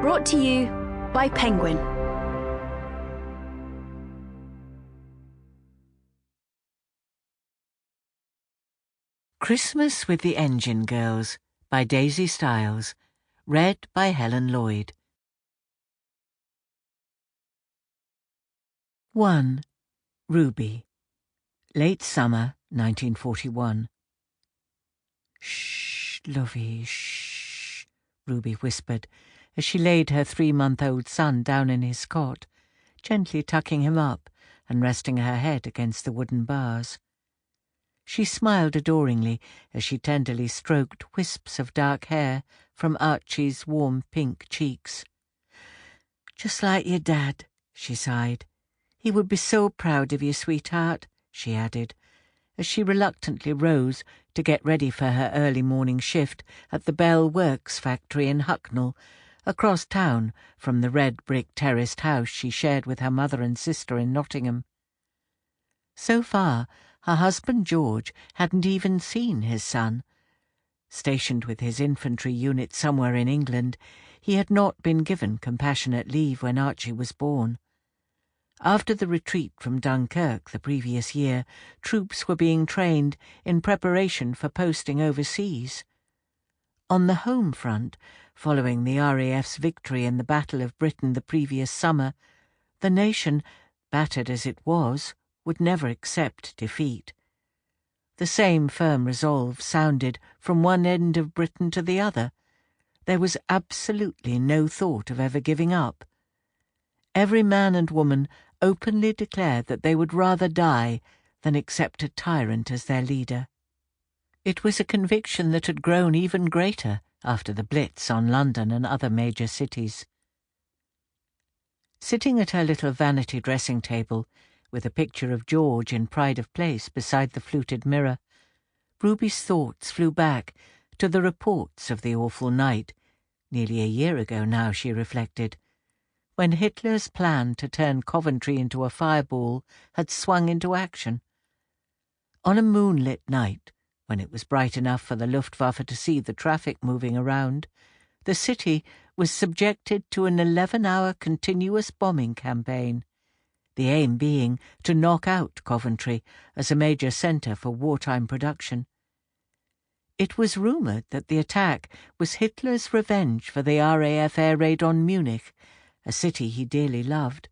Brought to you by Penguin. Christmas with the Engine Girls by Daisy Stiles. Read by Helen Lloyd. 1. Ruby. Late summer, 1941. "Shh, lovey, shh," Ruby whispered as she laid her 3-month-old son down in his cot, gently tucking him up and resting her head against the wooden bars. She smiled adoringly as she tenderly stroked wisps of dark hair from Archie's warm pink cheeks. "Just like your dad," she sighed. "He would be so proud of you, sweetheart," she added, as she reluctantly rose to get ready for her early morning shift at the Bell Works factory in Hucknall, across town from the red brick terraced house she shared with her mother and sister in Nottingham. So far, her husband George hadn't even seen his son. Stationed with his infantry unit somewhere in England, he had not been given compassionate leave when Archie was born. After the retreat from Dunkirk the previous year, troops were being trained in preparation for posting overseas. On the home front, following the RAF's victory in the Battle of Britain the previous summer, the nation, battered as it was, would never accept defeat. The same firm resolve sounded from one end of Britain to the other. There was absolutely no thought of ever giving up. Every man and woman openly declared that they would rather die than accept a tyrant as their leader. It was a conviction that had grown even greater after the Blitz on London and other major cities. Sitting at her little vanity dressing table, with a picture of George in pride of place beside the fluted mirror, Ruby's thoughts flew back to the reports of the awful night, nearly a year ago now, she reflected, when Hitler's plan to turn Coventry into a fireball had swung into action. On a moonlit night, when it was bright enough for the Luftwaffe to see the traffic moving around, the city was subjected to an 11-hour continuous bombing campaign, the aim being to knock out Coventry as a major centre for wartime production. It was rumoured that the attack was Hitler's revenge for the RAF air raid on Munich, a city he dearly loved.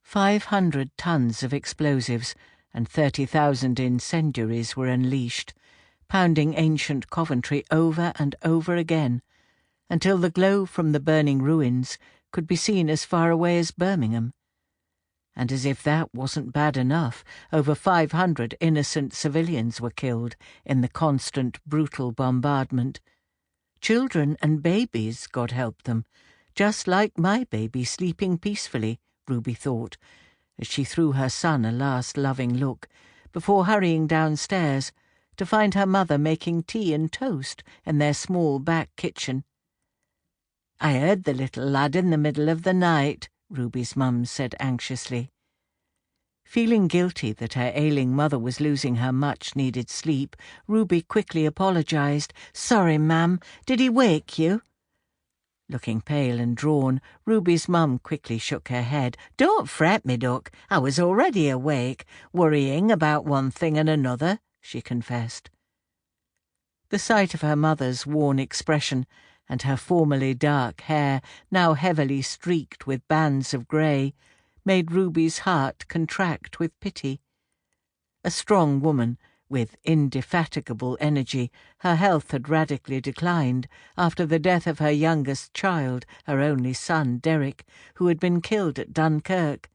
500 tons of explosives and 30,000 incendiaries were unleashed, pounding ancient Coventry over and over again, until the glow from the burning ruins could be seen as far away as Birmingham. And as if that wasn't bad enough, over 500 innocent civilians were killed in the constant, brutal bombardment. Children and babies, God help them, just like my baby sleeping peacefully, Ruby thought, as she threw her son a last loving look, before hurrying downstairs to find her mother making tea and toast in their small back kitchen. "I heard the little lad in the middle of the night," Ruby's mum said anxiously. Feeling guilty that her ailing mother was losing her much-needed sleep, Ruby quickly apologised. "Sorry, ma'am. Did he wake you?" Looking pale and drawn, Ruby's mum quickly shook her head. "Don't fret, me duck. I was already awake, worrying about one thing and another," she confessed. The sight of her mother's worn expression and her formerly dark hair, now heavily streaked with bands of grey, made Ruby's heart contract with pity. A strong woman, with indefatigable energy, her health had radically declined after the death of her youngest child, her only son, Derek, who had been killed at Dunkirk.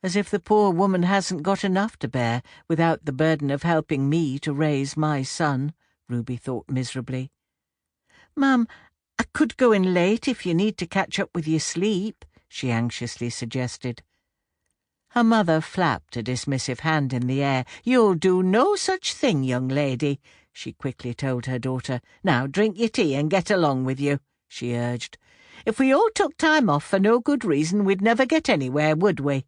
As if the poor woman hasn't got enough to bear without the burden of helping me to raise my son, Ruby thought miserably. "Mum, I could go in late if you need to catch up with your sleep," she anxiously suggested. Her mother flapped a dismissive hand in the air. "You'll do no such thing, young lady," she quickly told her daughter. "Now drink your tea and get along with you," she urged. "If we all took time off for no good reason, we'd never get anywhere, would we?"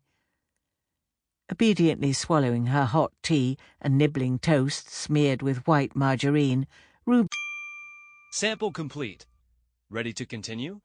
Obediently swallowing her hot tea and nibbling toast smeared with white margarine, Ruby... Sample complete. Ready to continue?